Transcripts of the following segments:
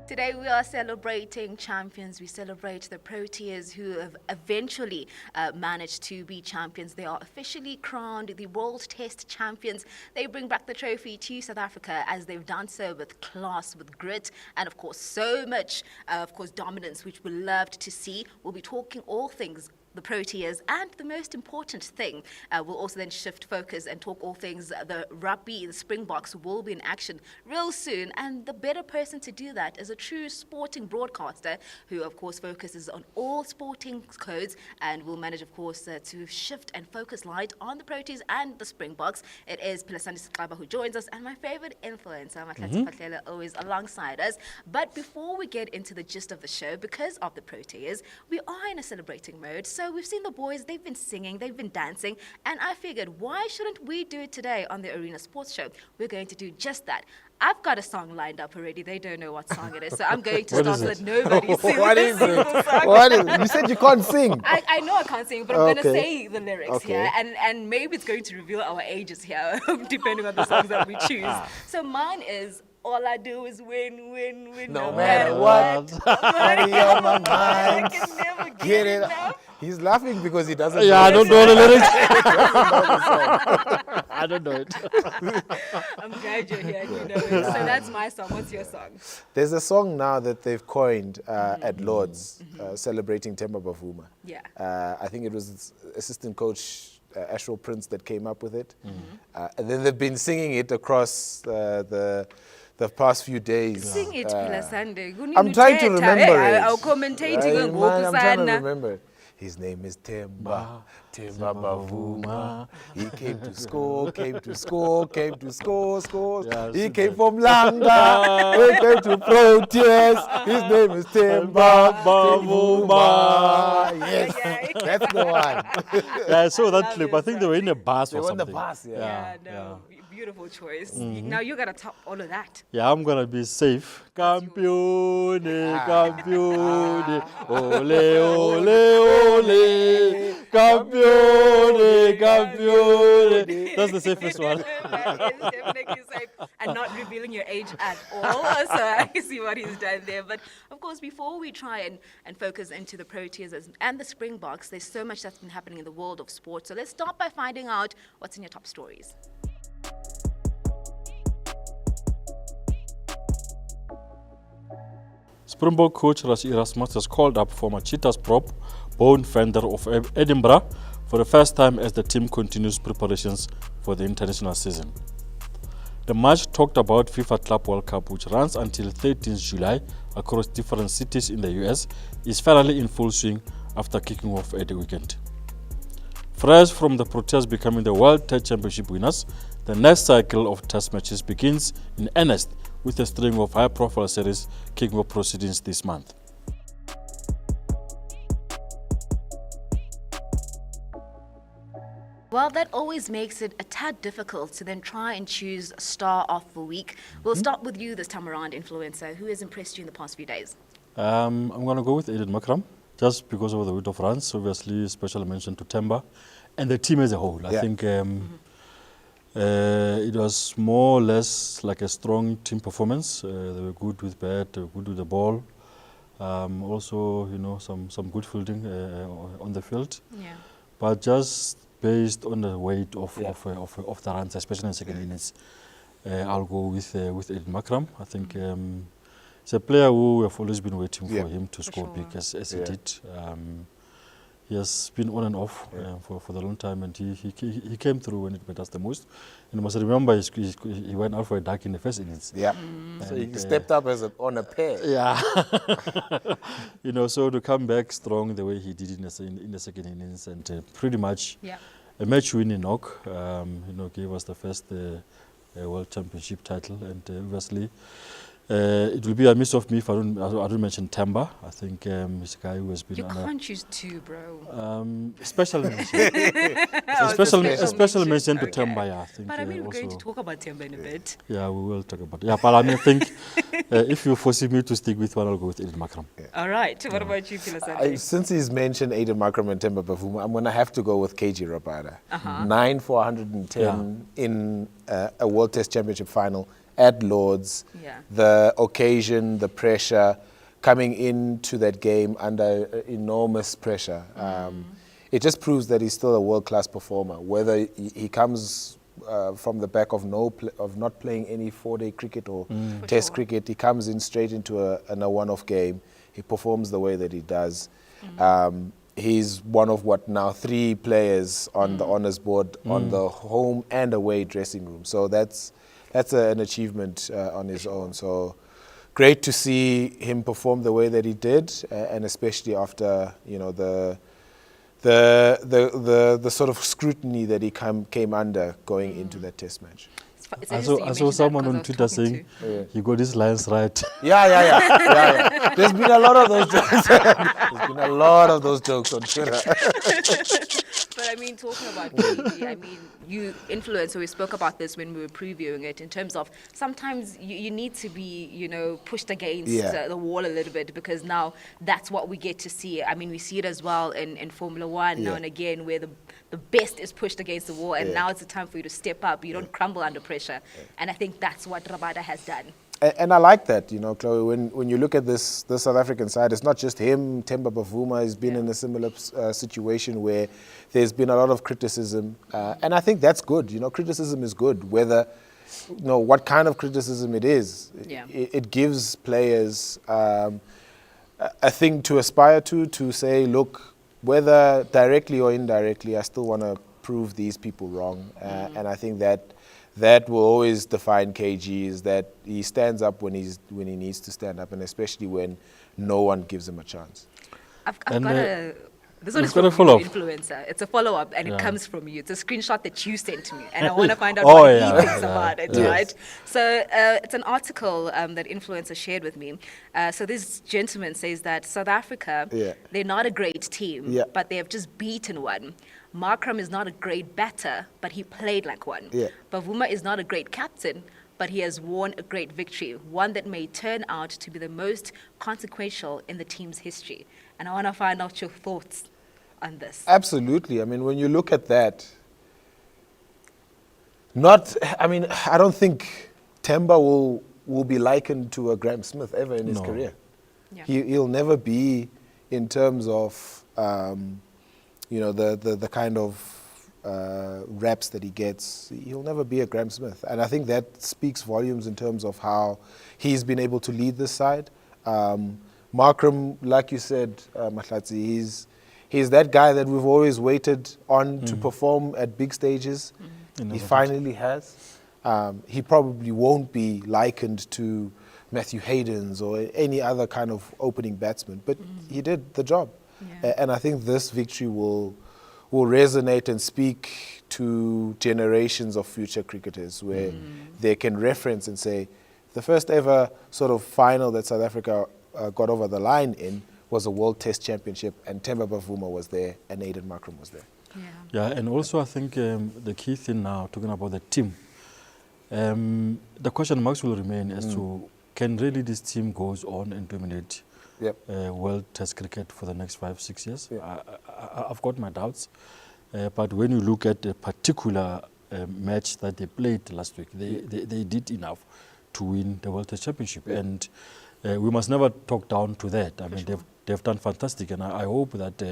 Today we are celebrating champions. We celebrate the Proteas who have eventually managed to be champions. They are officially crowned the World Test Champions. They bring back the trophy to South Africa as they've done so with class, with grit, and of course so much, dominance, which we loved to see. We'll be talking all things the Proteas, and the most important thing, we'll also then shift focus and talk all things the rugby. The Springboks will be in action real soon, and the better person to do that is a true sporting broadcaster who of course focuses on all sporting codes and will manage of course to shift and focus light on the Proteas and the Springboks. It is Philasande Sixaba who joins us, and my favorite influencer, Mahlatse Mphahlele, always alongside us. But before we get into the gist of the show, because of the Proteas, we are in a celebrating mode. So we've seen the boys, they've been singing, they've been dancing, and I figured, why shouldn't we do it today on the Arena Sports Show? We're going to do just that. I've got a song lined up already. They don't know what song it is, so I'm going to start so that nobody sings. What is it? What is it? You said you can't sing. I know I can't sing, but I'm going to say the lyrics here, and maybe it's going to reveal our ages here, depending on the songs that we choose. So mine is All I Do Is Win, Win, Win. No matter what. Money on my mind. I can never get it now. He's laughing because he doesn't know I don't know the lyrics. I don't know it. I'm glad you're here and you know it. So that's my song. What's your song? There's a song now that they've coined at Lord's, celebrating Themba Bavuma. Yeah. I think it was assistant coach Ashwell Prince that came up with it. And then they've been singing it across the past few days. Sing it, Philasande. I'm trying to remember it. I'm commentating. I'm trying to remember it. His name is Themba Bavuma. He came to score, came to score, came to score, score. He came from Langa, he came to Proteas. His name is Themba Bavuma. Yes, that's the one. Yeah, I saw that clip. I think they were in a bus or something. They were in the bus, Beautiful choice. Now you gotta top all of that. Yeah, I'm gonna be safe. Campione, campione, ole, ole, ole, campione, campione. That's the safest one. That is definitely safe. And not revealing your age at all. So I see what he's done there. But of course, before we try and focus into the Proteas and the Springboks, there's so much that's been happening in the world of sports. So let's start by finding out what's in your top stories. Springbok coach Rassie Erasmus has called up former Cheetahs prop Bone Fender of Edinburgh for the first time as the team continues preparations for the international season. The match talked about FIFA Club World Cup, which runs until 13th July across different cities in the US, is finally in full swing after kicking off at the weekend. Fresh from the Proteas becoming the World Test Championship winners, the next cycle of test matches begins in earnest with a string of high-profile series kicking off proceedings this month. Well, that always makes it a tad difficult to then try and choose a star of the week. We'll start with you this time around, influencer. Who has impressed you in the past few days? I'm going to go with Aiden Makram, just because of the weight of runs. Obviously, special mention to Themba and the team as a whole. I think it was more or less like a strong team performance. They were good with bat, they were good with the ball. Also, some good fielding on the field. Yeah. But just based on the weight of the runs, especially in the second innings, I'll go with Aiden Makram. I think it's a player who we have always been waiting for him to score big as he did. He has been on and off for the long time, and he came through when it matters the most. And you must remember, he went out for a duck in the first innings. Yeah, so he stepped up on a pair. Yeah, so to come back strong the way he did in the second innings, and pretty much a match-winning knock, gave us the first World Championship title, and obviously. It will be a miss of me if I don't mention Themba. I think he's a guy who has been. You can't choose two, bro. Special mention. Special mention to Themba. Yeah, I think. But I mean, we're going to talk about Themba in a bit. Yeah, we will talk about it. Yeah, but I think if you force me to stick with one, I'll go with Aiden Makram. Yeah. All right. What about you, Philasande? Since he's mentioned Aiden Makram and Themba Bavuma, I'm going to have to go with KG Rabada. 9 for 110 in a World Test Championship final. at Lords, the occasion, the pressure, coming into that game under enormous pressure. It just proves that he's still a world-class performer. Whether he comes from the back of not playing any 4-day cricket or test cricket, he comes in straight into a one-off game. He performs the way that he does. He's one of 3 players on the honours board on the home and away dressing room. So that's an achievement on his own. So great to see him perform the way that he did, and especially after the sort of scrutiny that he came under going into that test match. I saw someone on Twitter saying he got his lines right. Yeah. There's been a lot of those jokes. There's been a lot of those jokes on Twitter. But I mean, talking about KG, I mean, you influence, so we spoke about this when we were previewing it, in terms of sometimes you need to be, pushed against the wall a little bit, because now that's what we get to see. I mean, we see it as well in Formula One now and again, where the best is pushed against the wall, and now it's the time for you to step up. You don't crumble under pressure. And I think that's what Rabada has done. And I like that, Clauiee, when you look at this South African side, it's not just him. Themba Bavuma has been in a similar situation where there's been a lot of criticism. And I think that's good. Criticism is good, whether, what kind of criticism it is. It gives players a thing to aspire to say, look, whether directly or indirectly, I still want to prove these people wrong. And I think that will always define KG, is that he stands up when he needs to stand up, and especially when no one gives him a chance. This one is from you, influencer. It's a follow-up, and it comes from you. It's a screenshot that you sent to me, and I want to find out what he thinks about it, right? So it's an article that influencer shared with me. So this gentleman says that South Africa, they're not a great team, but they have just beaten one. Markram is not a great batter, but he played like one. Bavuma is not a great captain, but he has won a great victory, one that may turn out to be the most consequential in the team's history. And I want to find out your thoughts on this. Absolutely. I mean, when you look at that, I don't think Themba will be likened to a Graham Smith ever in his career. He'll never be, in terms of the kind of reps that he gets, he'll never be a Graham Smith. And I think that speaks volumes in terms of how he's been able to lead this side. Markram, like you said, Mahlatse, he's that guy that we've always waited on to perform at big stages. He finally has. He probably won't be likened to Matthew Hayden's or any other kind of opening batsman, but he did the job. And I think this victory will resonate and speak to generations of future cricketers, where they can reference and say, the first ever sort of final that South Africa got over the line in was a World Test Championship, and Themba Bavuma was there, and Aiden Markram was there. And also I think the key thing now, talking about the team, the question marks will remain as to, can really this team goes on and dominate World Test cricket for the next 5-6 years? I've got my doubts, but when you look at the particular match that they played last week, they did enough to win the World Test Championship, and we must never talk down to that. I mean, they've done fantastic, and I hope that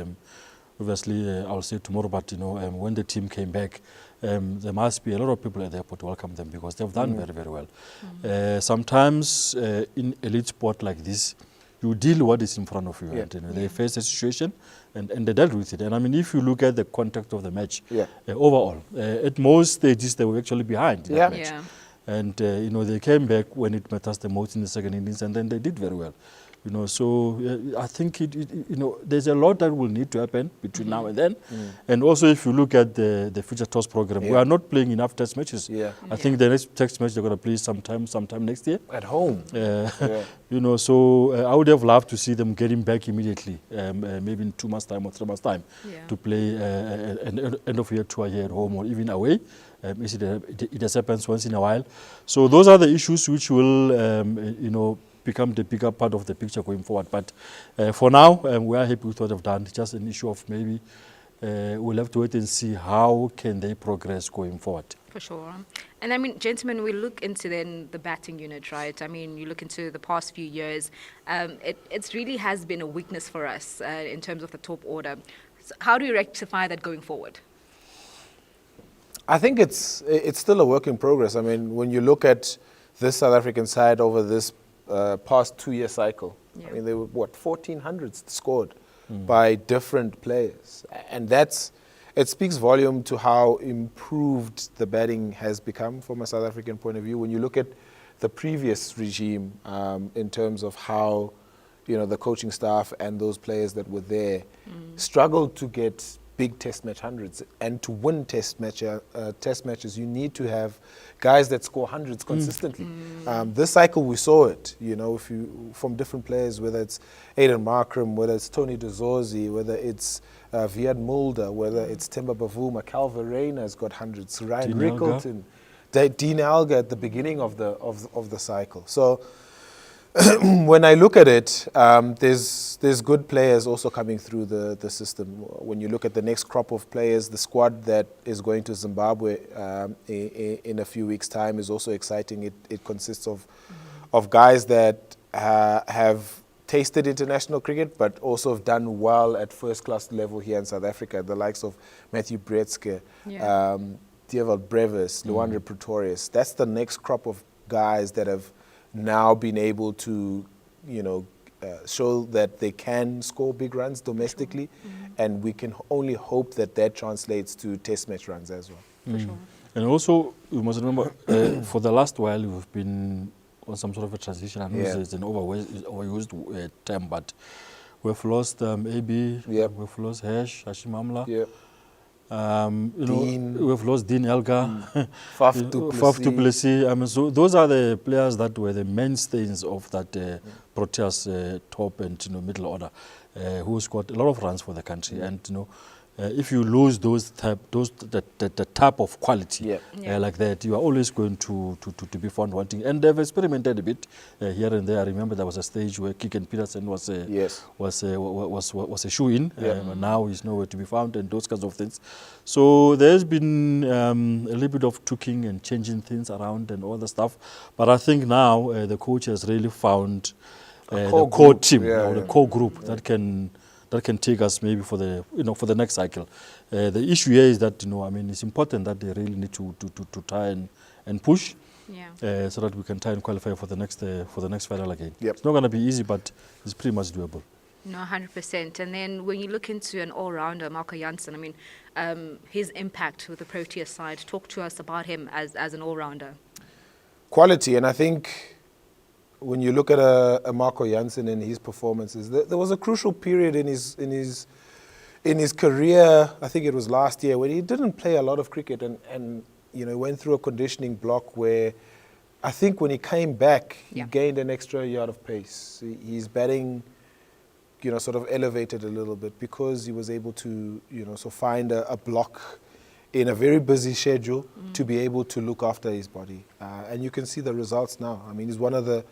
obviously I'll say tomorrow, but when the team came back, there must be a lot of people at the airport to welcome them, because they've done very, very well. Sometimes in elite sport like this, you deal what is in front of you, and they face a situation and they dealt with it. And I mean, if you look at the context of the match, overall, at most stages they were actually behind that match. And they came back when it matters the most in the second innings, and then they did very well. So I think there's a lot that will need to happen between now and then. And also, if you look at the future toss program, we are not playing enough test matches. I think the next test match they're going to play sometime next year at home. So I would have loved to see them getting back immediately, maybe in 2 months' time or 3 months' time, to play an end of year tour here at home or even away. It has happened once in a while. So those are the issues which will become the bigger part of the picture going forward. But for now, we are happy with what they've done. It's just an issue of maybe we'll have to wait and see how can they progress going forward. For sure. And I mean, gentlemen, we look into then the batting unit, right? I mean, you look into the past few years, it really has been a weakness for us in terms of the top order. So how do you rectify that going forward? I think it's still a work in progress. I mean, when you look at this South African side over this past 2-year cycle, I mean, they were, 1,400s scored by different players. And it speaks volume to how improved the batting has become from a South African point of view. When you look at the previous regime in terms of how, the coaching staff and those players that were there struggled to get big test match hundreds, and to win test matches, you need to have guys that score hundreds consistently. This cycle we saw it, if you from different players, whether it's Aiden Markram, whether it's Tony Dezorzi, whether it's Viad Mulder, whether it's Temba Bavuma, Calvin Rayner has got hundreds, Ryan Rickleton, Dean Alga at the beginning of the cycle. So when I look at it, there's good players also coming through the system. When you look at the next crop of players, the squad that is going to Zimbabwe in a few weeks' time is also exciting. It consists of guys that have tasted international cricket, but also have done well at first-class level here in South Africa. The likes of Matthew Bretzke, Dewald Brevis, Luandre Pretorius. That's the next crop of guys that have now been able to, show that they can score big runs domestically, and we can only hope that translates to test match runs as well. For sure. And also, you must remember, for the last while, we've been on some sort of a transition. I know it's an overused term, but we've lost AB, we've lost Hashim Amla. We've lost Dean Elgar, Faf du Plessis. I mean, so those are the players that were the mainstays of that Proteas top and middle order, who scored a lot of runs for the country. And if you lose the type of quality like that, you are always going to be found wanting. And they've experimented a bit here and there. I remember there was a stage where Kicken Peterson was a shoe-in. Now he's nowhere to be found, and those kinds of things. So there's been a little bit of tweaking and changing things around and all the stuff. But I think now the coach has really found the core team, or the core group that can take us maybe for the next cycle. The issue here is that it's important that they really need to try and push, so that we can try and qualify for the next final again. It's not going to be easy, but it's pretty much doable. No, 100%. And then when you look into an all-rounder, Marco Jansen, his impact with the Proteas side. Talk to us about him as an all-rounder. Quality, and I think when you look at a Marco Jansen and his performances, there was a crucial period in his career, I think it was last year, when he didn't play a lot of cricket and went through a conditioning block where I think when he came back, he gained an extra yard of pace. His batting, sort of elevated a little bit because he was able to, find a block in a very busy schedule to be able to look after his body. And you can see the results now. I mean, he's one of the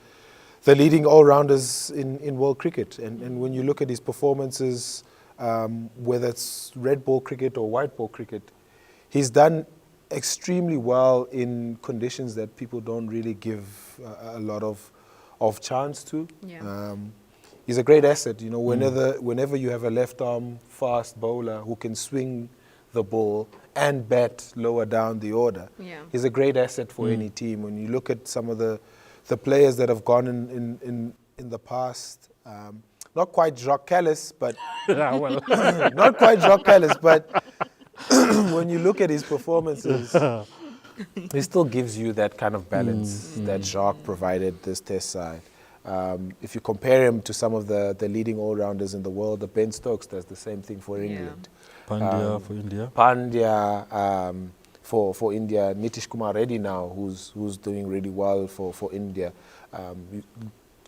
leading all-rounders in world cricket. And when you look at his performances, whether it's red ball cricket or white ball cricket, he's done extremely well in conditions that people don't really give a lot of chance to. He's a great asset. Whenever you have a left-arm fast bowler who can swing the ball and bat lower down the order, he's a great asset for any team. When you look at some of the players that have gone in the past, not quite Jacques Callis, but not quite Jacques Callis, but when you look at his performances, he still gives you that kind of balance that Jacques provided this test side. If you compare him to some of the leading all-rounders in the world, the Ben Stokes does the same thing for England. Pandya for India. Pandya for India. Nitish Kumar Reddy now, who's doing really well for India.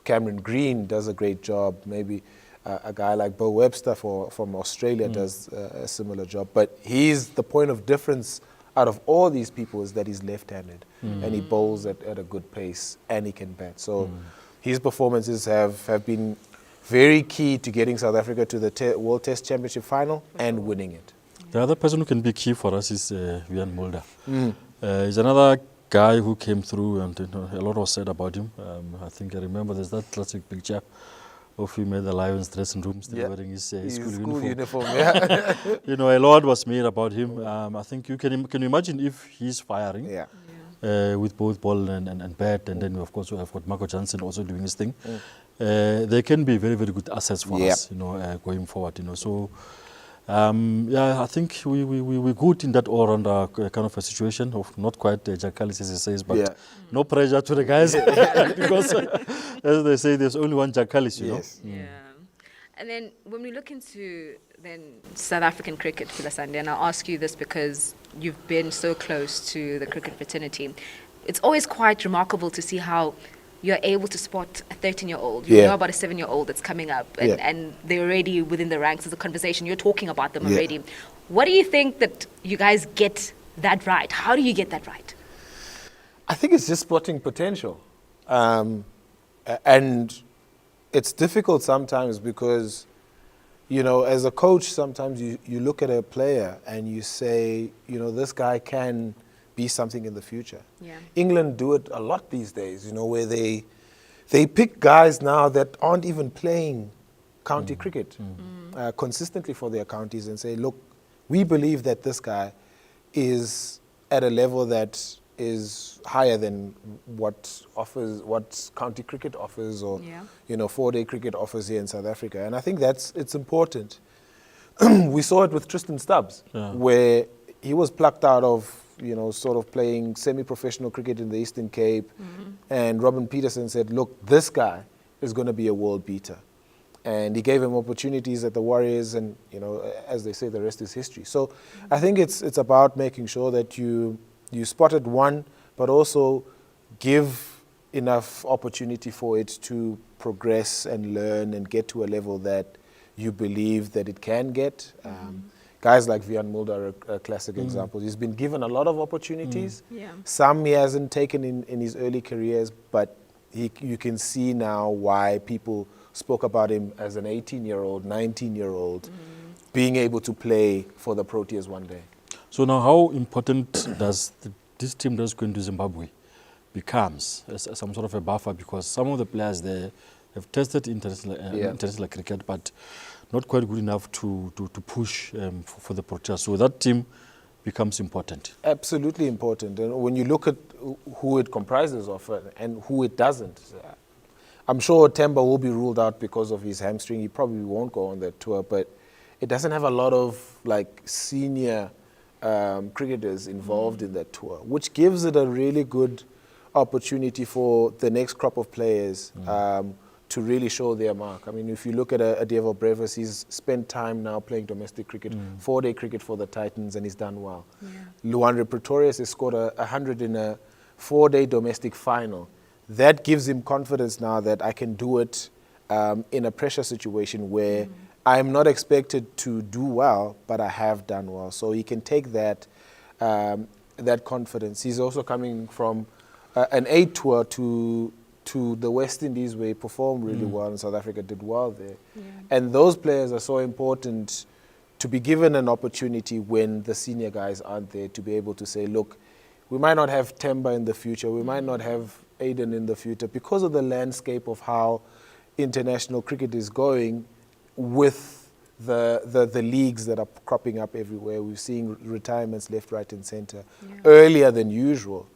Cameron Green does a great job. Maybe a guy like Bo Webster from Australia does a similar job. But he's the point of difference out of all these people is that he's left-handed and he bowls at a good pace and he can bat. So his performances have been very key to getting South Africa to the World Test Championship final and winning it. The other person who can be key for us is Vian Mulder. He's another guy who came through, and a lot was said about him. I think I remember there's that classic picture of him at the Lions dressing room, still wearing his school uniform. Yeah. A lot was made about him. I think you can imagine if he's firing with both ball and bat, and then of course we have got Marco Jansen also doing his thing. They can be very, very good assets for us, going forward. So. I think we're good in that all-rounder kind of a situation of not quite Jackalis as he says, but no pressure to the guys because, as they say, there's only one Jackalis, you know. Yeah. And then when we look into South African cricket, Philasande, and I'll ask you this because you've been so close to the cricket fraternity, it's always quite remarkable to see how you're able to spot a 13-year-old. You know about a 7-year-old that's coming up, and they're already within the ranks of the conversation. You're talking about them already. What do you think that you guys get that right? How do you get that right? I think it's just spotting potential. And it's difficult sometimes because, as a coach, sometimes you look at a player and you say, this guy can be something in the future. England do it a lot these days, where they pick guys now that aren't even playing county cricket consistently for their counties and say, look, we believe that this guy is at a level that is higher than what county cricket offers or 4-day cricket offers here in South Africa. And I think it's important. We saw it with Tristan Stubbs, where he was plucked out of sort of playing semi-professional cricket in the Eastern Cape. And Robin Peterson said, look, this guy is going to be a world beater. And he gave him opportunities at the Warriors, and, as they say, the rest is history. So I think it's about making sure that you spotted one, but also give enough opportunity for it to progress and learn and get to a level that you believe that it can get. Guys like Vian Mulder are a classic example. He's been given a lot of opportunities. Some he hasn't taken in his early careers, but you can see now why people spoke about him as an 18-year-old, 19-year-old, being able to play for the Proteas one day. So now how important does this team that's going to Zimbabwe becomes as some sort of a buffer, because some of the players there have tested international cricket, but not quite good enough to push for the Proteas. So that team becomes important. Absolutely important. And when you look at who it comprises of and who it doesn't, I'm sure Temba will be ruled out because of his hamstring. He probably won't go on that tour, but it doesn't have a lot of senior cricketers involved in that tour, which gives it a really good opportunity for the next crop of players to really show their mark. I mean, if you look at a Devo Brevis, he's spent time now playing domestic cricket, 4-day cricket for the Titans, and he's done well. Luandre Pretorius has scored 100 in a 4-day domestic final. That gives him confidence now that I can do it in a pressure situation where I'm not expected to do well, but I have done well. So he can take that confidence. He's also coming from an 8 tour to the West Indies, where he performed really well, and South Africa did well there. And those players are so important to be given an opportunity when the senior guys aren't there, to be able to say, look, we might not have Temba in the future, we might not have Aiden in the future, because of the landscape of how international cricket is going with the leagues that are cropping up everywhere. We're seeing retirements left, right, and center earlier than usual.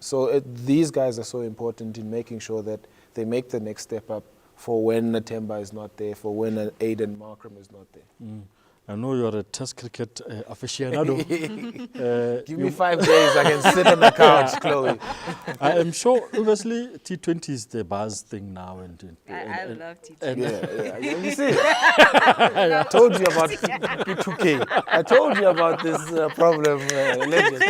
So these guys are so important in making sure that they make the next step up for when Natemba is not there, for when Aiden Markram is not there. I know you're a test cricket aficionado. Give me 5 days, I can sit on the couch, Clauiee. I am sure, obviously, T20 is the buzz thing now. I love T20. You see, I told you about P2K. I told you about this problem, legend.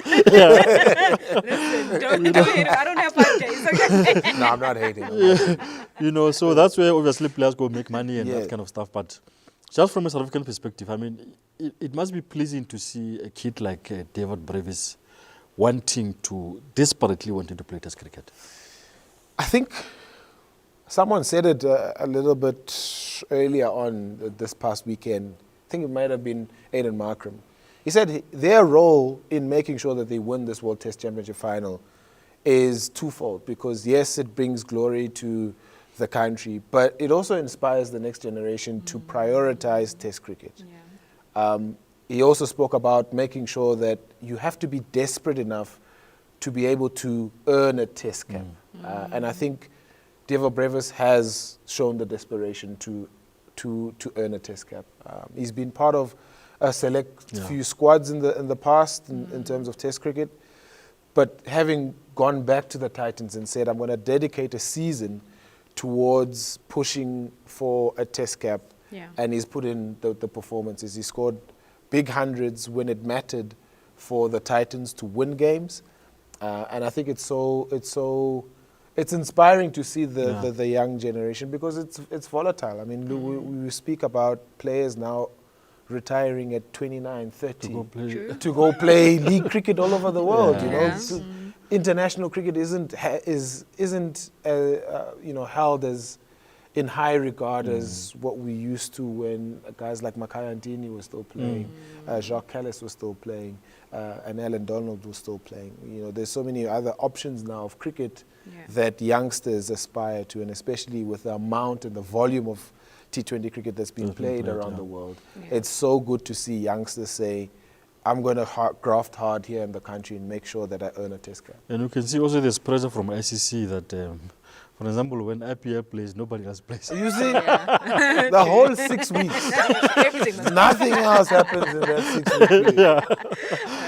Listen, don't hate him. I don't have 5 days, okay? No, I'm not hating. So that's where obviously players go make money and that kind of stuff. But just from a South African perspective, I mean, it must be pleasing to see a kid like David Brevis desperately wanting to play Test cricket. I think someone said it a little bit earlier on this past weekend. I think it might have been Aiden Markram. he said their role in making sure that they win this World Test Championship final is twofold, because yes, it brings glory to the country, but it also inspires the next generation to prioritize Test cricket. Yeah. He also spoke about making sure that you have to be desperate enough to be able to earn a Test cap. And I think Devo Brevis has shown the desperation to earn a Test cap. He's been part of a select few squads in the past in terms of Test cricket, but having gone back to the Titans and said, I'm going to dedicate a season towards pushing for a Test cap, and he's put in the performances. He scored big hundreds when it mattered for the Titans to win games, and I think it's inspiring to see the young generation, because it's volatile. I mean, we speak about players now retiring at 29, 30 to go play league cricket all over the world. You know, so international cricket isn't held as in high regard as what we used to when guys like Makhaya Ntini were still playing, Jacques Callis was still playing, and Alan Donald was still playing. You know, there's so many other options now of cricket that youngsters aspire to, and especially with the amount and the volume of T20 cricket that's been played around the world. It's so good to see youngsters say, I'm going to graft hard here in the country and make sure that I earn a Test cap. And you can see also there's pressure from ICC that, for example, when IPL plays, nobody else plays. You see, the whole 6 weeks, nothing else happens in that 6 weeks.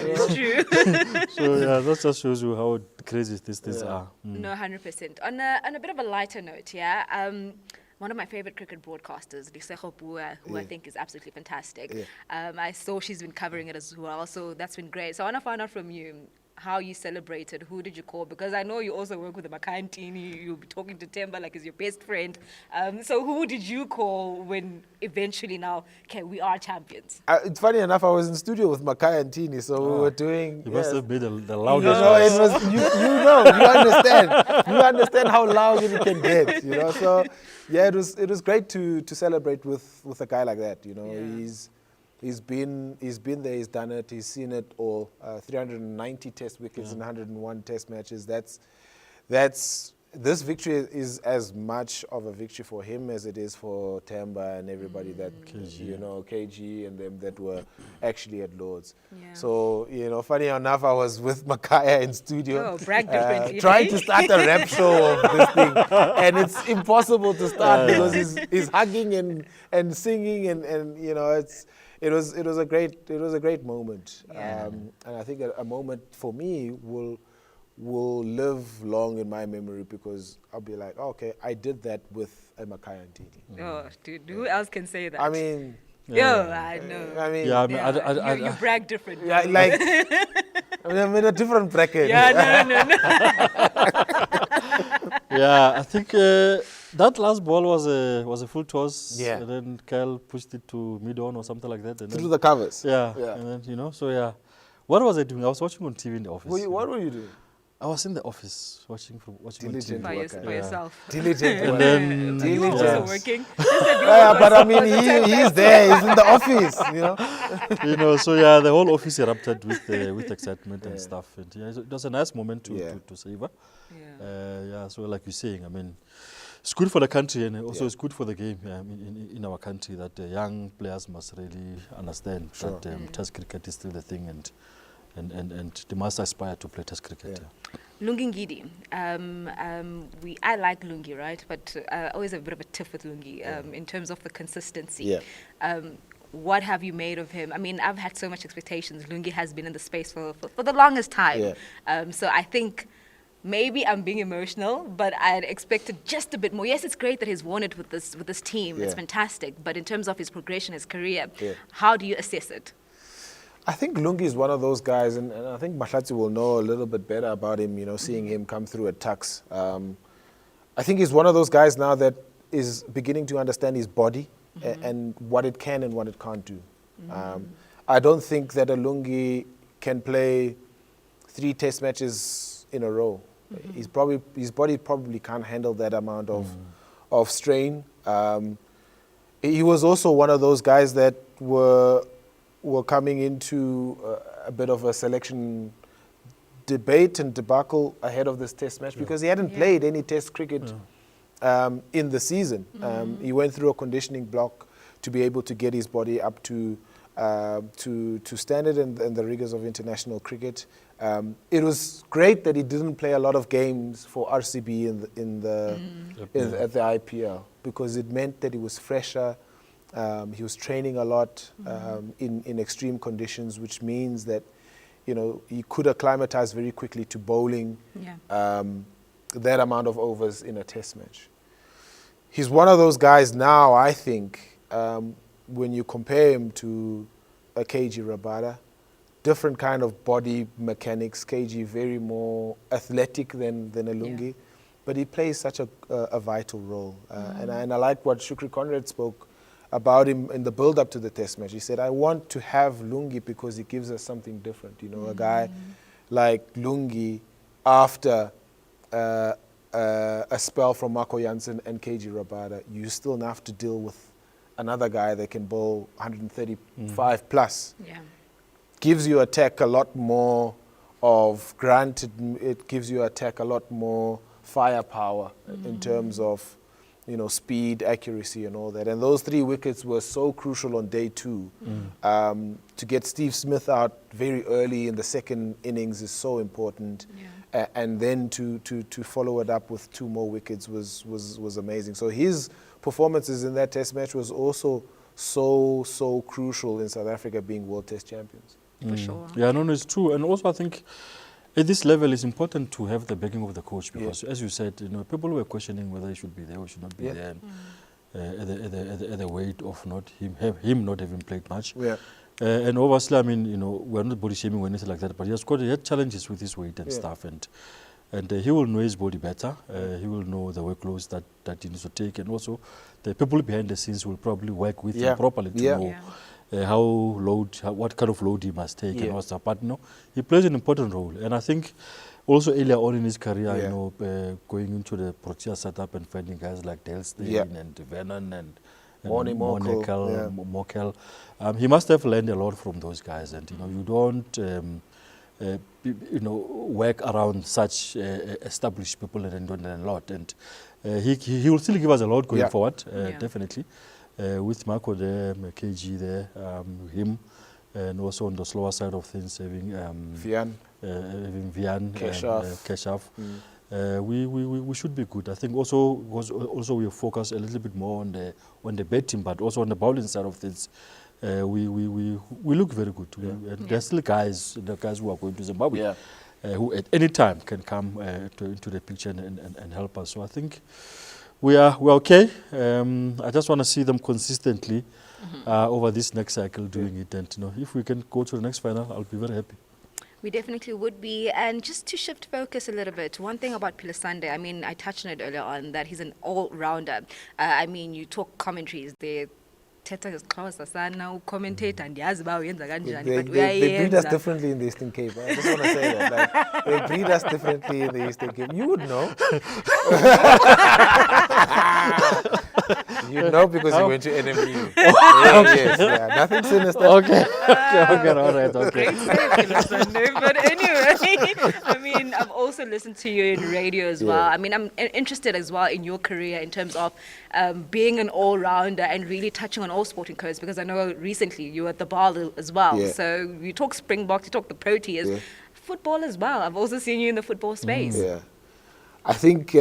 It's true. So yeah, that just shows you how crazy these things are. No, 100%. On a bit of a lighter note, one of my favorite cricket broadcasters, Lisego Bua, who I think is absolutely fantastic. I saw she's been covering it as well, so that's been great. So I want to find out from you how you celebrated. Who did you call? Because I know you also work with the Makhaya Ntini. You'll be talking to Temba like he's your best friend. So who did you call when eventually now, okay, we are champions? It's funny enough, I was in studio with Makhaya Ntini, so we were doing... You must have been the You loudest. know, it was, you understand how loud it can get, you know. So yeah, it was great to celebrate with a guy like that. You know, he's been there, he's done it, he's seen it all. 390 Test wickets in 101 Test matches. This victory is as much of a victory for him as it is for Temba and everybody that KG and them that were actually at Lords. So, you know, funny enough, I was with Makhaya in studio, trying to start a rap show of this thing, and it's impossible to start because he's hugging and singing and you know, it was a great moment, and I think a moment for me will live long in my memory, because I'll be like, okay, I did that with a Makhaya Ntini. Oh, dude, who else can say that? I mean... I know. I mean... Yeah, I mean, you brag different. Yeah, like... I'm in a different bracket. Yeah, no. Yeah, I think that last ball was a full toss. Yeah. And then Kyle pushed it to mid-on or something like that. And Through then, the covers. yeah. Yeah. And then, you know, so yeah. What was I doing? I was watching on TV in the office. What were you doing? I was in the office watching on Diligent TV. worker. For yourself. Diligent And worker. then, You were also working. Yeah, but I mean, he's there. He's in the office, you know. you know, so yeah, the whole office erupted with excitement and stuff. And yeah, it was a nice moment to savor. Yeah, so like you're saying, I mean, it's good for the country, and also it's good for the game in our country, that young players must really understand that Test cricket is still the thing, and they must aspire to play Test cricket. Lungi Ngidi. I like Lungi, right? But I always have a bit of a tiff with Lungi in terms of the consistency. What have you made of him? I mean, I've had so much expectations. Lungi has been in the space for the longest time. So I think maybe I'm being emotional, but I had expected just a bit more. Yes, it's great that he's won it with this team. It's fantastic. But in terms of his progression, his career, how do you assess it? I think Lungi is one of those guys, and I think Mahlatse will know a little bit better about him, you know, seeing him come through at Tuks. I think he's one of those guys now that is beginning to understand his body and what it can and what it can't do. I don't think that a Lungi can play 3 Test matches in a row. His body probably can't handle that amount of strain. He was also one of those guys that were were coming into a bit of a selection debate and debacle ahead of this test match because he hadn't played any test cricket in the season. He went through a conditioning block to be able to get his body up to standard and the rigors of international cricket. It was great that he didn't play a lot of games for RCB at the IPL because it meant that he was fresher. He was training a lot in extreme conditions, which means that he could acclimatize very quickly to bowling that amount of overs in a test match. He's one of those guys now, I think, when you compare him to a KG Rabada, different kind of body mechanics. KG very more athletic than a Lungi, but he plays such a vital role. And I like what Shukri Conrad spoke about him in the build-up to the test match. He said, I want to have Lungi because he gives us something different. A guy like Lungi after a spell from Marco Jansen and KG Rabada, you still have to deal with another guy that can bowl 135 plus. Gives you attack a lot more of granted. It gives you attack a lot more firepower in terms of speed, accuracy, and all that. And those 3 wickets were so crucial on day 2. To get Steve Smith out very early in the second innings is so important. And then to follow it up with 2 more wickets was amazing. So his performances in that test match was also so crucial in South Africa being World Test champions. For sure. Yeah, no, it's true. And also I think at this level it's important to have the backing of the coach because as you said, people were questioning whether he should be there or should not be there. At the weight of him not having played much. And obviously, I mean, we're not body shaming or anything like that, but he had challenges with his weight and stuff, and he will know his body better. He will know the workloads that he needs to take, and also the people behind the scenes will probably work with him properly to know what kind of load he must take and all stuff. But he plays an important role, and I think also earlier on in his career, going into the Proteas setup and finding guys like Dale Steyn and Vernon and Mokel. He must have learned a lot from those guys, and you don't work around such established people and don't learn a lot. And he will still give us a lot going forward, definitely. With Marco there, KG there, him, and also on the slower side of things, having Vian, Keshaf. We should be good. I think also we focus a little bit more on the batting, but also on the bowling side of things. We look very good. And there's still the guys who are going to Zimbabwe, who at any time can come into the picture and help us. So I think we're okay. I just want to see them consistently over this next cycle doing it. And if we can go to the next final, I'll be very happy. We definitely would be. And just to shift focus a little bit, one thing about Philasande, I mean, I touched on it earlier on, that he's an all-rounder. I mean, you talk commentaries, they commentate and they breed us differently in the Eastern Cape. I just want to say that. They breed us differently in the Eastern Cape. You would know. You know because you went to NMU. Nothing sinister. Okay, all right, okay. Great save, but anyway, I mean, I've also listened to you in radio as well. I mean, I'm interested as well in your career in terms of being an all-rounder and really touching on all sporting codes, because I know recently you were at the bar as well. So you talk Springboks, you talk the Proteas, football as well. I've also seen you in the football space. I think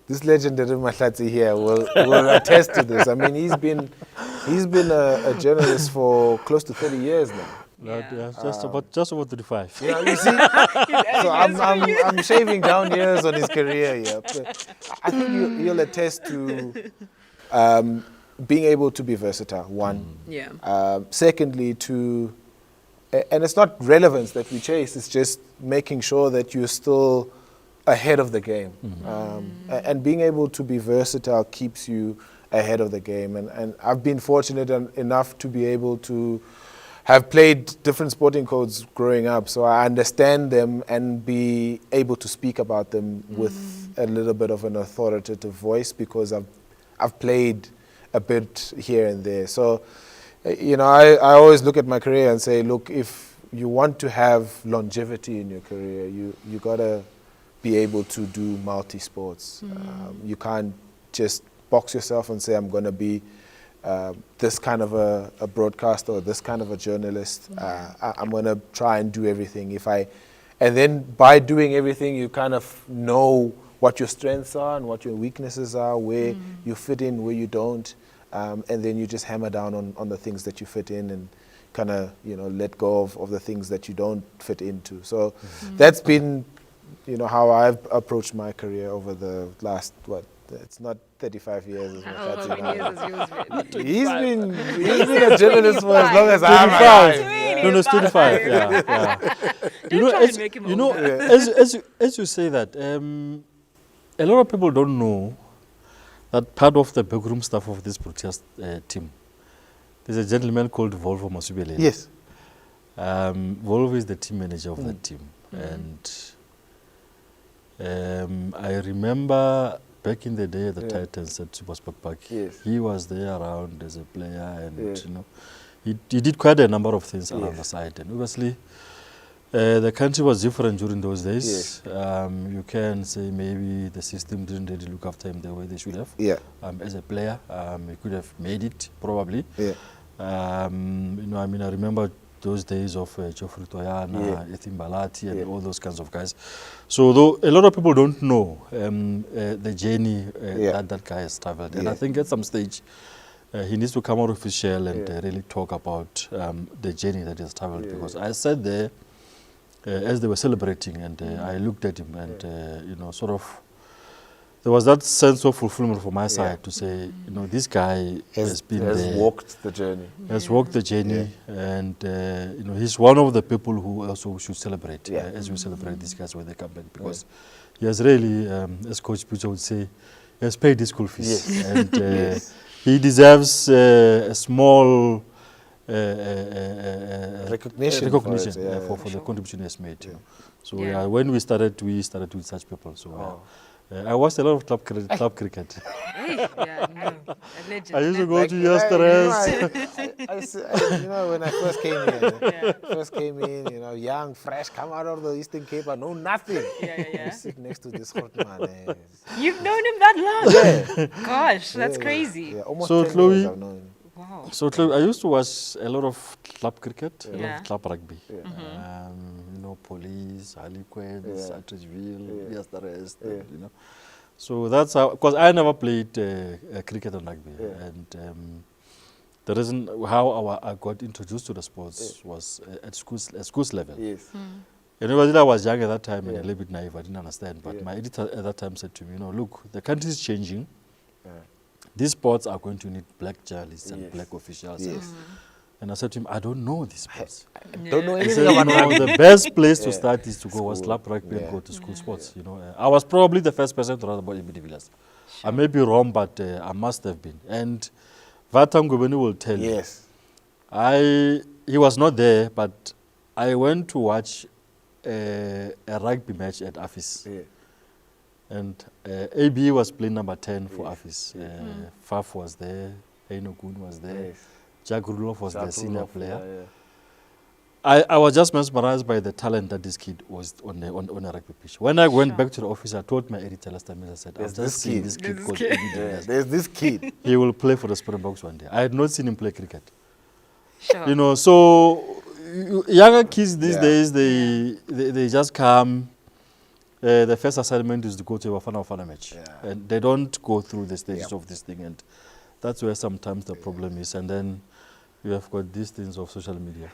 this legendary Mahlatse here will attest to this. I mean, he's been a journalist for close to 30 years now. Just about 35. Yeah, you see, so I'm shaving down years on his career here. But I think you'll attest to being able to be versatile. One, secondly, and it's not relevance that we chase. It's just making sure that you're still ahead of the game, and being able to be versatile keeps you ahead of the game. And I've been fortunate enough to be able to have played different sporting codes growing up, so I understand them and be able to speak about them with a little bit of an authoritative voice because I've played a bit here and there. So You know, I always look at my career and say, look, if you want to have longevity in your career, you gotta be able to do multi-sports. You can't just box yourself and say, I'm gonna be this kind of a broadcaster or this kind of a journalist. I'm gonna try and do everything. And then by doing everything, you kind of know what your strengths are and what your weaknesses are, where you fit in, where you don't. And then you just hammer down on the things that you fit in and kind of, you know, let go of the things that you don't fit into. So that's been, you know, how I've approached my career over the last, it's not 35 years. As How many years has yours been? He's been a journalist for as long as I'm 25. alive. No, it's 25. Yeah. Don't try and make him older. As you say that, a lot of people don't know that part of the backroom staff of this Proteas team, there's a gentleman called Volvo Masubelele. Yes. Volvo is the team manager of that team. And I remember back in the day at the Titans at Super Spokpak, he was there around as a player, and you know, he did quite a number of things around the side. And obviously, the country was different during those days. You can say maybe the system didn't really look after him the way they should have. As a player, he could have made it probably. You know, I mean, I remember those days of Geoffrey Toyana, Ethin Balati, and all those kinds of guys. So though a lot of people don't know the journey that guy has traveled, and I think at some stage he needs to come out of his shell and really talk about the journey that he has traveled. Because I sat there as they were celebrating, and I looked at him, and you know, sort of, there was that sense of fulfillment from my side to say, you know, this guy has walked the journey. Has walked the journey, and you know, he's one of the people who also should celebrate as we celebrate these guys when they come back, because he has really, as Coach Pucha would say, he has paid his school fees, and he deserves a small recognition for the contribution he has made. You know. So when we started with such people. So. I watched a lot of club cricket. I used to go to yesterdays. You know, when I first came in, you know, young, fresh, come out of the Eastern Cape, I know nothing. You sit next to this hot man. You've known him that long? Gosh, that's crazy. Almost so 10 years I've known him. Wow. So I used to watch a lot of club cricket, a lot of club rugby. You know, Police, Harlequins, Atteridgeville, Yesterdays, you know. So that's how, because I never played cricket and rugby. And the reason how I got introduced to the sports was at schools level. And obviously I was young at that time and a little bit naive, I didn't understand. But my editor at that time said to me, you know, look, the country is changing. These sports are going to need black journalists and black officials. And I said to him, I don't know these sports. I don't know He anything said, about you know, the best place to start is to go was club rugby and go to school sports. You know, I was probably the first person to write about Emi de Villiers. I may be wrong, but I must have been. And Vatam Gubeni will tell you. He was not there, but I went to watch a rugby match at Afis. And AB was playing number 10 for Afis. Faf was there, Heino Goon was there. Jack Rudolph was the senior player. I was just mesmerized by the talent that this kid was on a rugby pitch. When I went back to the office, I told my editor last time, I said, I've just seen this kid called Eddie Diaz. There's this kid. He will play for the Springboks one day. I had not seen him play cricket. You know, so younger kids these days, they just come. The first assignment is to go to a Bafana match. And they don't go through the stages of this thing. And that's where sometimes the problem is. And then you have got these things of social media.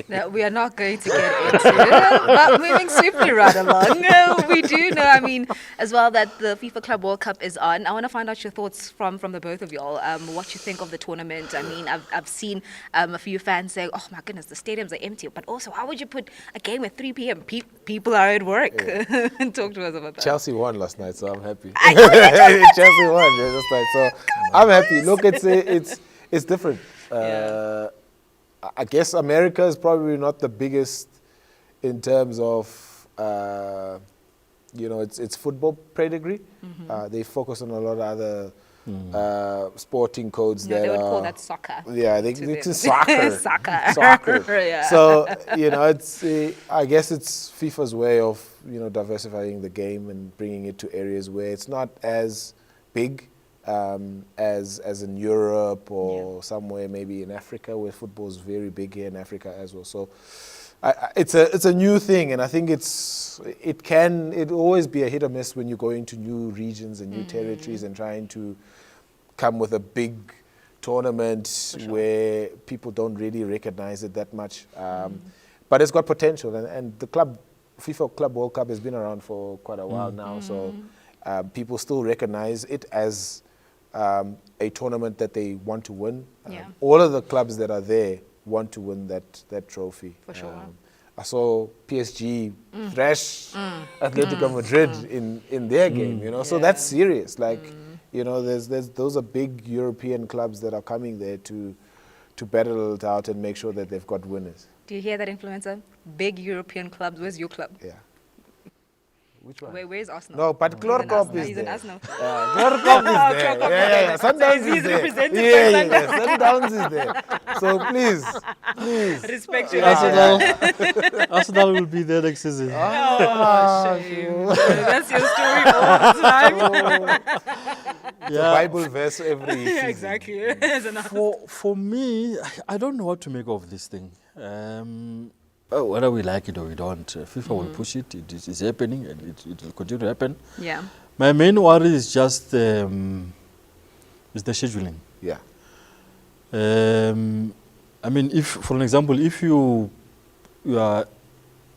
That we are not going to get into, but moving swiftly right along. We do know, I mean, as well, that the FIFA Club World Cup is on. I want to find out your thoughts from the both of y'all, what you think of the tournament. I mean, I've seen a few fans saying, oh my goodness, the stadiums are empty. But also, how would you put a game at 3 p.m.? People are at work. Talk to us about that. Chelsea won last night, so I'm happy. Chelsea won last night, so I'm happy. Look, it's different. I guess America is probably not the biggest in terms of, you know, it's football pedigree. They focus on a lot of other sporting codes Yeah, that they would are, call that soccer. Yeah, it's soccer. Soccer. Soccer. Yeah. So, it's I guess it's FIFA's way of, diversifying the game and bringing it to areas where it's not as big as in Europe or somewhere maybe in Africa, where football is very big here in Africa as well. So it's a new thing, and I think it'll always be a hit or miss when you go into new regions and new territories and trying to come with a big tournament where people don't really recognize it that much. But it's got potential, and the FIFA Club World Cup has been around for quite a while now, so people still recognize it as a tournament that they want to win. All of the clubs that are there want to win that trophy. For sure. I saw PSG thrash Atletico Madrid in their game, so that's serious. Like, there's those are big European clubs that are coming there to battle it out and make sure that they've got winners. Do you hear that, influencer? Big European clubs. Where's your club? Yeah. Which one? Where's Arsenal? No, but Clorkop is He's there. in Arsenal. Clorkop is there. Yeah. Sundowns is there. Yeah. Sundowns is there. So please. Respect your Arsenal will be there next season. Shame. That's your story all the time. It's a Bible verse every season. Exactly. For me, I don't know what to make of this thing. Whether we like it or we don't, FIFA will push it. It is happening, and it will continue to happen. Yeah. My main worry is just is the scheduling. Yeah. If, for an example, if you are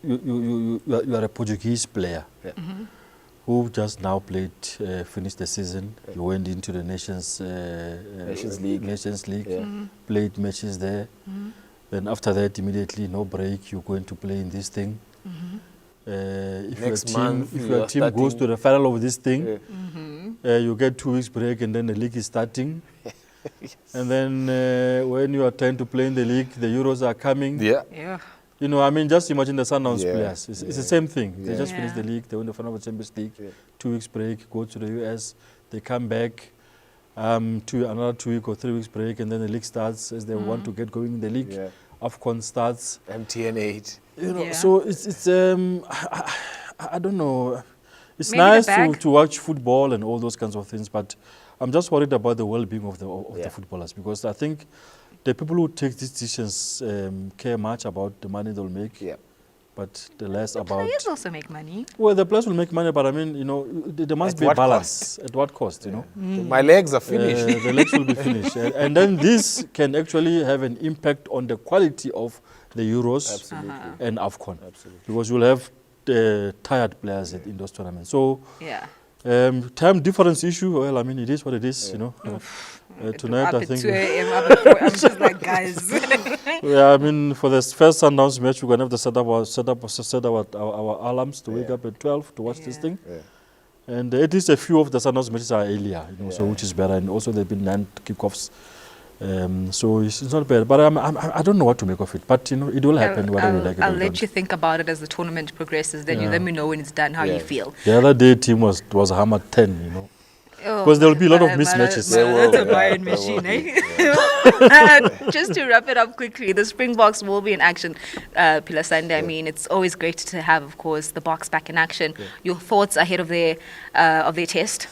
a Portuguese player who just now finished the season, you went into the Nations League, played matches there. Then after that, immediately, no break, you're going to play in this thing. If your team goes to the final of this thing, you get 2 weeks break, and then the league is starting. Yes. And then when you are trying to play in the league, the Euros are coming. Yeah. Just imagine the Sundowns players. It's the same thing. They just finished the league, they win the final of the Champions League, 2 weeks break, go to the US, they come back. To another 2 week or 3 weeks break, and then the league starts as they want to get going in the league. AFCON starts. MTN 8. So it's I don't know. It's Maybe nice to watch football and all those kinds of things, but I'm just worried about the well-being of the footballers, because I think the people who take these decisions care much about the money they'll make. But the less about... Players also make money. Well, the players will make money, but there must be a balance. At what cost, My legs are finished. The legs will be finished. And then this can actually have an impact on the quality of the Euros and AFCON. Because you'll have tired players in those tournaments. So, time difference issue, well, it is what it is, tonight, I think... 2 a.m., up at 4 I'm just like, guys... for the first Sundowns match, we're going to have to set our alarms to wake up at 12 to watch this thing. And at least a few of the Sundowns matches are earlier, so which is better. And also there have been 9 kickoffs. So it's not bad. But I don't know what to make of it. But, it will happen whether we like it or not. I'll let you think about it as the tournament progresses. Then you let me know when it's done how you feel. The other day, team was hammered 10, Because there will be a lot of mismatches. That's a Bayern machine, Just to wrap it up quickly, the Springboks will be in action, Philasande. It's always great to have, of course, the Boks back in action. Your thoughts ahead of their test?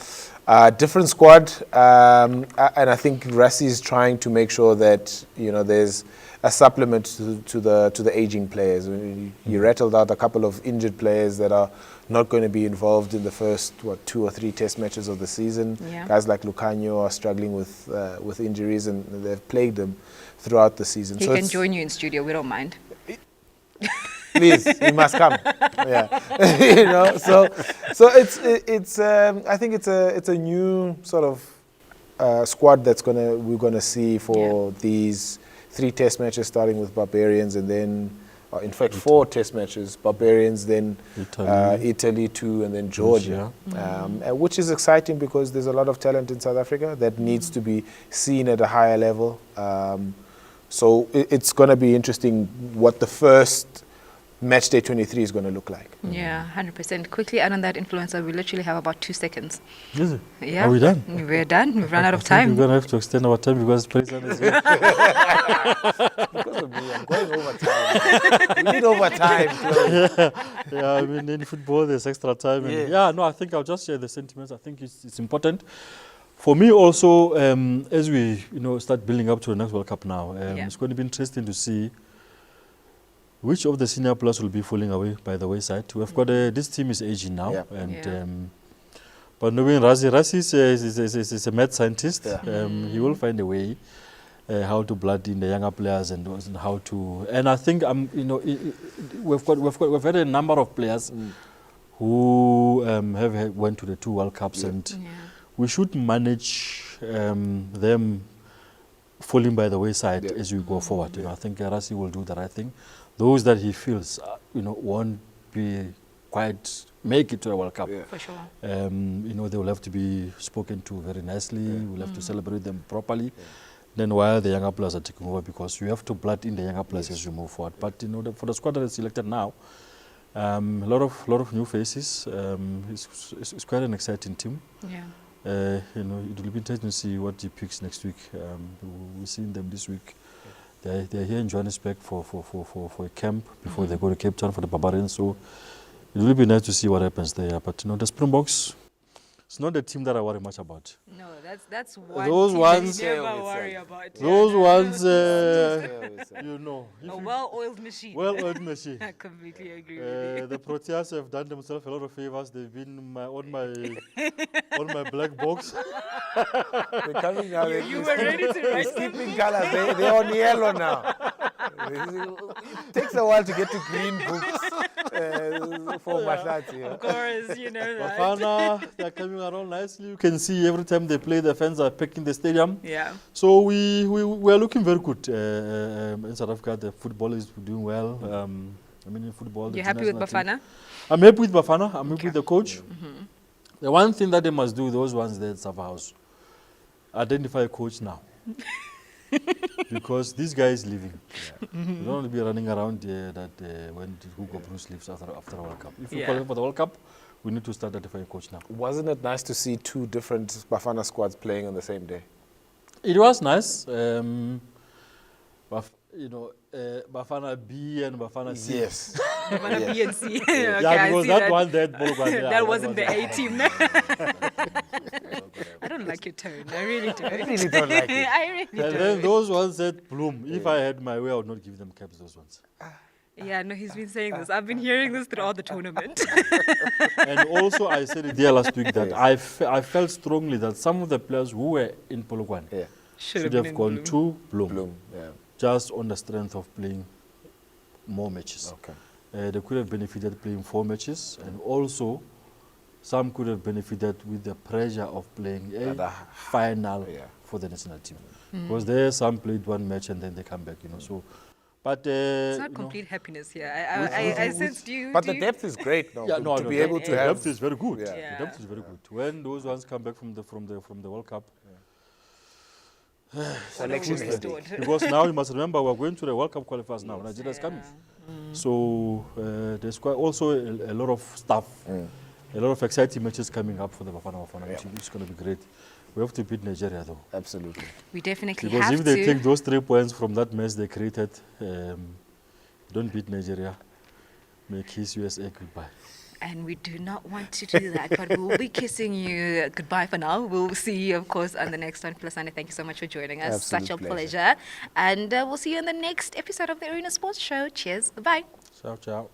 Different squad, and I think Rassie is trying to make sure that there's a supplement to the aging players. He rattled out a couple of injured players that are not going to be involved in the first 2 or 3 test matches of the season. Guys like Lucanio are struggling with injuries, and they've plagued them throughout the season. He can join you in studio. We don't mind. Please, he must come. So it's I think it's a new sort of squad that's we're gonna see for these 3 test matches, starting with Barbarians, and then in fact 4 test matches: Barbarians, then Italy 2, and then Georgia. Which is exciting because there's a lot of talent in South Africa that needs to be seen at a higher level. So it's going to be interesting what the first match day 23 is going to look like. Yeah, 100%. Quickly add on that, influencer. We literally have about 2 seconds. Is it? Yeah. Are we done? We're done. We've run out of I think time. we're going to have to extend our time because Philasande is here. Because of me, I'm going over time. We need overtime, Chloe. Yeah, I mean, in football, there's extra time. And no, I think I'll just share the sentiments. I think it's important. For me also, as we start building up to the next World Cup now, it's going to be interesting to see which of the senior players will be falling away by the wayside. We've got this team is aging now, but knowing Rassie is a mad scientist. He will find a way how to blood in the younger players and how to. And I think we've had a number of players who have went to the 2 World Cups and. We should manage them falling by the wayside as we go forward. I think Rassie will do the right thing. Those that he feels, won't be quite make it to a World Cup. For sure. They will have to be spoken to very nicely. We'll have to celebrate them properly. Then while the younger players are taking over, because we have to blood in the younger players as we move forward. But for the squad that is selected now, a lot of new faces. It's quite an exciting team. Yeah. It will be interesting to see what he picks next week. We're seeing them this week. They're here in Johannesburg for a camp before they go to Cape Town for the Barbarians. So it will be nice to see what happens there. But the Springboks, it's not the team that I worry much about. No, that's one those team ones, that you never worry about. Those ones, a well-oiled machine. Well-oiled machine. I completely agree with you. The Proteas have done themselves a lot of favors. They've been on my black box. They're coming now. You were ready to write skipping colors. They're on yellow now. It takes a while to get to green books for Mahlatse. Of course, you know that. Bafana, they're coming around nicely. You can see every time they play, the fans are packing the stadium. Yeah. So we are looking very good in South Africa. The football is doing well. In football. You're happy with Bafana? I'm happy with Bafana. I'm happy with the coach. The one thing that they must do, those ones there at Sava House, identify a coach now. Because this guy is leaving. You don't want to be running around when Hugo Bruce leaves after a World Cup. If you qualify for the World Cup, we need to start identifying a coach now. Wasn't it nice to see 2 different Bafana squads playing on the same day? It was nice. Bafana B and Bafana C. Yes. Bafana B and C. Okay, because that one there, that wasn't the A team. I don't like your tone. I really don't. I really don't like it. I really don't. And then those ones said, Bloom, if I had my way, I would not give them caps, those ones. Yeah, no, he's been saying this. I've been hearing this throughout the tournament. And also, I said it there last week that I felt strongly that some of the players who were in Polokwane should have gone to Bloom. Just on the strength of playing more matches. Okay. They could have benefited playing 4 matches, and also some could have benefited with the pressure of playing a final for the national team. Because there, some played 1 match and then they come back, So, but it's not complete happiness here. I sensed you. But the depth is great, no? To be able to the have depth is very good. Yeah. The depth is very good. When those ones come back from the World Cup. Selection because now you must remember we're going to the World Cup qualifiers now. Nigeria's coming. So there's quite also a lot of stuff, a lot of exciting matches coming up for the Bafana team. It's going to be great. We have to beat Nigeria though. Absolutely. We definitely because have to. Because if they take those 3 points from that mess they created, don't beat Nigeria, may kiss USA goodbye. And we do not want to do that, but we will be kissing you goodbye for now. We'll see you, of course, on the next one. Philasande, thank you so much for joining us. Absolute Such a pleasure. And we'll see you in the next episode of the Arena Sports Show. Cheers. Bye-bye. Ciao, ciao.